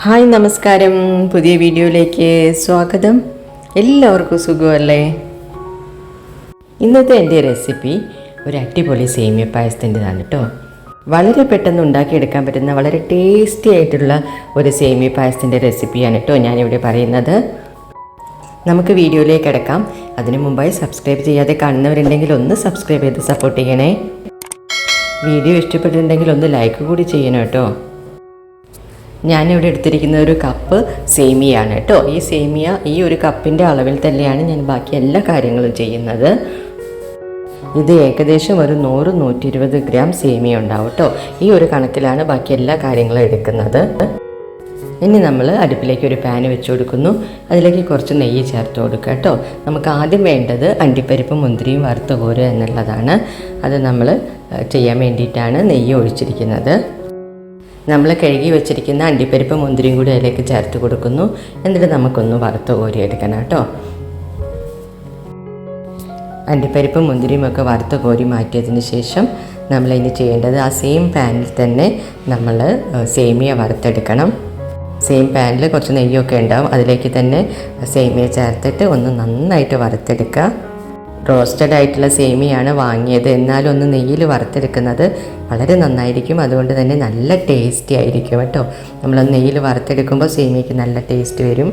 Hi നമസ്കാരം, പുതിയ വീഡിയോയിലേക്ക് സ്വാഗതം. എല്ലാവർക്കും സുഖമല്ലേ? ഇന്നത്തെ എൻ്റെ റെസിപ്പി ഒരു അടിപൊളി സേമിയ പായസത്തിൻ്റെതാണ് കേട്ടോ. വളരെ പെട്ടെന്ന് ഉണ്ടാക്കിയെടുക്കാൻ പറ്റുന്ന വളരെ ടേസ്റ്റി ആയിട്ടുള്ള ഒരു സേമിയ പായസത്തിൻ്റെ റെസിപ്പിയാണ് കേട്ടോ ഞാനിവിടെ പറയുന്നത്. നമുക്ക് വീഡിയോയിലേക്ക് കിടക്കാം. അതിനു മുമ്പായി സബ്സ്ക്രൈബ് ചെയ്യാതെ കാണുന്നവരുണ്ടെങ്കിൽ ഒന്ന് സബ്സ്ക്രൈബ് ചെയ്ത് സപ്പോർട്ട് ചെയ്യണേ. വീഡിയോ ഇഷ്ടപ്പെട്ടിട്ടുണ്ടെങ്കിൽ ഒന്ന് ലൈക്ക് കൂടി ചെയ്യണം കേട്ടോ. ഞാനിവിടെ എടുത്തിരിക്കുന്ന ഒരു കപ്പ് സേമിയാണ് കേട്ടോ. ഈ സേമിയ ഈ ഒരു കപ്പിൻ്റെ അളവിൽ തന്നെയാണ് ഞാൻ ബാക്കി എല്ലാ കാര്യങ്ങളും ചെയ്യുന്നത്. ഇത് ഏകദേശം ഒരു 100-120 ഗ്രാം സേമിയ ഉണ്ടാവും കേട്ടോ. ഈ ഒരു കണക്കിലാണ് ബാക്കി എല്ലാ കാര്യങ്ങളും എടുക്കുന്നത്. ഇനി നമ്മൾ അടുപ്പിലേക്ക് ഒരു പാൻ വെച്ച് കൊടുക്കുന്നു. അതിലേക്ക് കുറച്ച് നെയ്യ് ചേർത്ത് കൊടുക്കുക കേട്ടോ. നമുക്ക് ആദ്യം വേണ്ടത് അണ്ടിപ്പരിപ്പും മുന്തിരിയും വറുത്ത് കോരുക എന്നുള്ളതാണ്. അത് നമ്മൾ ചെയ്യാൻ വേണ്ടിയിട്ടാണ് നെയ്യ് ഒഴിച്ചിരിക്കുന്നത്. നമ്മൾ കഴുകി വെച്ചിരിക്കുന്ന അണ്ടിപ്പരിപ്പ് മുന്തിരിയും കൂടി അതിലേക്ക് ചേർത്ത് കൊടുക്കുന്നു. എന്നിട്ട് നമുക്കൊന്ന് വറുത്ത് കോരിയെടുക്കണം കേട്ടോ. അണ്ടിപ്പരിപ്പും മുന്തിരിയും ഒക്കെ വറുത്ത് കോരി മാറ്റിയതിന് ശേഷം നമ്മളിനി ചെയ്യേണ്ടത് ആ സെയിം പാനിൽ തന്നെ നമ്മൾ സേമിയ വറുത്തെടുക്കണം. സെയിം പാനിൽ കുറച്ച് നെയ്യൊക്കെ ഉണ്ടാവും. അതിലേക്ക് തന്നെ സേമിയ ചേർത്തിട്ട് ഒന്ന് നന്നായിട്ട് വറുത്തെടുക്കുക. റോസ്റ്റഡ് ആയിട്ടുള്ള സേമിയാണ് വാങ്ങിയത്, എന്നാലും ഒന്ന് നെയ്യിൽ വറുത്തെടുക്കുന്നത് വളരെ നന്നായിരിക്കും. അതുകൊണ്ട് തന്നെ നല്ല ടേസ്റ്റി ആയിരിക്കും കേട്ടോ. നമ്മൾ നെയ്യിൽ വറുത്തെടുക്കുമ്പോൾ സേമിയയ്ക്ക് നല്ല ടേസ്റ്റ് വരും.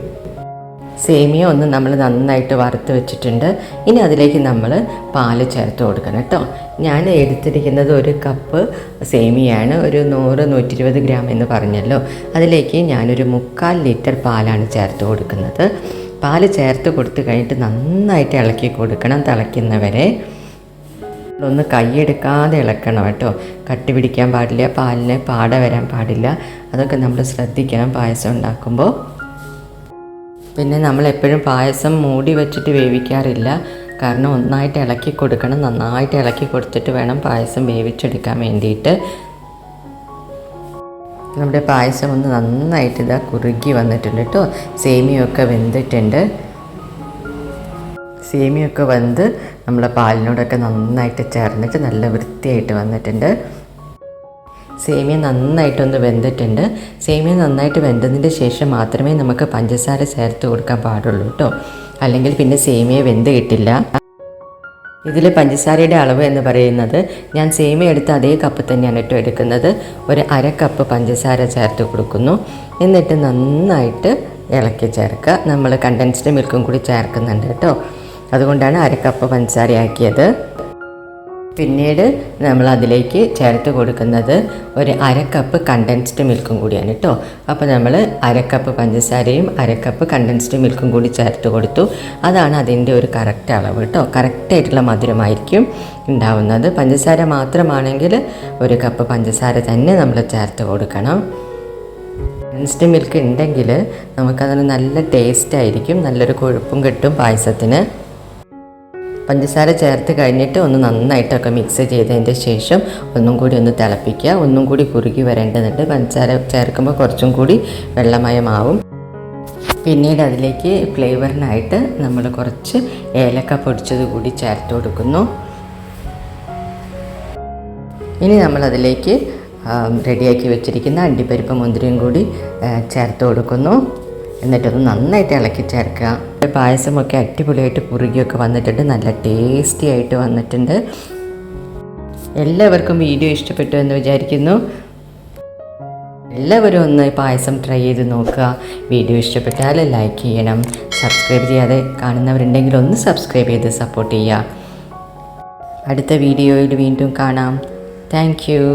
സേമിയ ഒന്ന് നമ്മൾ നന്നായിട്ട് വറുത്ത് വെച്ചിട്ടുണ്ട്. ഇനി അതിലേക്ക് നമ്മൾ പാല് ചേർത്ത് കൊടുക്കണം കേട്ടോ. ഞാൻ എടുത്തിരിക്കുന്നത് ഒരു കപ്പ് സേമിയാണ്, ഒരു 100-120 ഗ്രാം എന്ന് പറഞ്ഞല്ലോ. അതിലേക്ക് ഞാനൊരു 3/4 ലിറ്റർ പാലാണ് ചേർത്ത് കൊടുക്കുന്നത്. പാല് ചേർത്ത് കൊടുത്ത് കഴിഞ്ഞിട്ട് നന്നായിട്ട് ഇളക്കി കൊടുക്കണം. തിളയ്ക്കുന്നവരെ ഒന്ന് കൈയെടുക്കാതെ ഇളക്കണം കേട്ടോ. കട്ടി പിടിക്കാൻ പാടില്ല, പാലിന് പാട വരാൻ പാടില്ല. അതൊക്കെ നമ്മൾ ശ്രദ്ധിക്കണം പായസം ഉണ്ടാക്കുമ്പോൾ. പിന്നെ നമ്മളെപ്പോഴും പായസം മൂടി വെച്ചിട്ട് വേവിക്കാറില്ല. കാരണം ഒന്നായിട്ട് ഇളക്കി കൊടുക്കണം. നന്നായിട്ട് ഇളക്കി കൊടുത്തിട്ട് വേണം പായസം വേവിച്ചെടുക്കാൻ വേണ്ടിയിട്ട്. നമ്മുടെ പായസം ഒന്ന് നന്നായിട്ട് ഇതാ കുറുകി വന്നിട്ടുണ്ട് കേട്ടോ. സേമിയൊക്കെ വെന്തിട്ടുണ്ട്. സേമിയൊക്കെ വെന്ത് നമ്മളെ പാലിനോടൊക്കെ നന്നായിട്ട് ചേർന്നിട്ട് നല്ല വൃത്തിയായിട്ട് വന്നിട്ടുണ്ട്. സേമിയ നന്നായിട്ടൊന്ന് വെന്തിട്ടുണ്ട്. സേമിയ നന്നായിട്ട് വെന്തതിൻ്റെ ശേഷം മാത്രമേ നമുക്ക് പഞ്ചസാര ചേർത്ത് കൊടുക്കാൻ പാടുള്ളൂ കേട്ടോ. അല്ലെങ്കിൽ പിന്നെ സേമിയ വെന്ത് കിട്ടില്ല. ഇതിൽ പഞ്ചസാരയുടെ അളവ് എന്ന് പറയുന്നത് ഞാൻ സേമിയ എടുത്ത അതേ കപ്പ് തന്നെയാണ് കേട്ടോ എടുക്കുന്നത്. ഒരു 1/2 കപ്പ് പഞ്ചസാര ചേർത്ത് കൊടുക്കുന്നു. എന്നിട്ട് നന്നായിട്ട് ഇളക്കി ചേർക്കുക. നമ്മൾ കണ്ടൻസ്ഡ് മിൽക്കും കൂടി ചേർക്കുന്നുണ്ട് കേട്ടോ. അതുകൊണ്ടാണ് 1/2 കപ്പ് പഞ്ചസാര ആക്കിയത്. പിന്നീട് നമ്മൾ അതിലേക്ക് ചേർത്ത് കൊടുക്കുന്നത് ഒരു 1/2 കപ്പ് കണ്ടൻസ്ഡ് മിൽക്കും കൂടിയാണ് കേട്ടോ. അപ്പോൾ നമ്മൾ 1/2 കപ്പ് പഞ്ചസാരയും 1/2 കപ്പ് കണ്ടൻസ്ഡ് മിൽക്കും കൂടി ചേർത്ത് കൊടുത്തു. അതാണ് അതിൻ്റെ ഒരു കറക്റ്റ് അളവ് കേട്ടോ. കറക്റ്റായിട്ടുള്ള മധുരമായിരിക്കും ഉണ്ടാവുന്നത്. പഞ്ചസാര മാത്രമാണെങ്കിൽ 1 കപ്പ് പഞ്ചസാര തന്നെ നമ്മൾ ചേർത്ത് കൊടുക്കണം. കണ്ടൻസ്ഡ് മിൽക്ക് ഉണ്ടെങ്കിൽ നമുക്കതിന് നല്ല ടേസ്റ്റ് ആയിരിക്കും, നല്ലൊരു കൊഴുപ്പും കിട്ടും പായസത്തിന്. പഞ്ചസാര ചേർത്ത് കഴിഞ്ഞിട്ട് ഒന്ന് നന്നായിട്ടൊക്കെ മിക്സ് ചെയ്തതിൻ്റെ ശേഷം ഒന്നും കൂടി ഒന്ന് തിളപ്പിക്കുക. ഒന്നും കൂടി കുറുകി വരേണ്ടതുണ്ട്. പഞ്ചസാര ചേർക്കുമ്പോൾ കുറച്ചും കൂടി വെള്ളമയമാവും. പിന്നീട് അതിലേക്ക് ഫ്ലേവറിനായിട്ട് നമ്മൾ കുറച്ച് ഏലക്ക പൊടിച്ചത് കൂടി ചേർത്ത് കൊടുക്കുന്നു. ഇനി നമ്മളതിലേക്ക് റെഡിയാക്കി വെച്ചിരിക്കുന്ന അണ്ടിപ്പരിപ്പ് മുന്തിരിയും കൂടി ചേർത്ത് കൊടുക്കുന്നു. എന്നിട്ടൊന്ന് നന്നായിട്ട് ഇളക്കി ചേർക്കുക. പായസമൊക്കെ അടിപൊളിയായിട്ട് കുറുകിയൊക്കെ വന്നിട്ടുണ്ട്. നല്ല ടേസ്റ്റി ആയിട്ട് വന്നിട്ടുണ്ട്. എല്ലാവർക്കും വീഡിയോ ഇഷ്ടപ്പെട്ടു എന്ന് വിചാരിക്കുന്നു. എല്ലാവരും ഒന്ന് പായസം ട്രൈ ചെയ്ത് നോക്കുക. വീഡിയോ ഇഷ്ടപ്പെട്ടാൽ ലൈക്ക് ചെയ്യണം. സബ്സ്ക്രൈബ് ചെയ്യാതെ കാണുന്നവരുണ്ടെങ്കിൽ ഒന്ന് സബ്സ്ക്രൈബ് ചെയ്ത് സപ്പോർട്ട് ചെയ്യുക. അടുത്ത വീഡിയോയിൽ വീണ്ടും കാണാം. Thank you.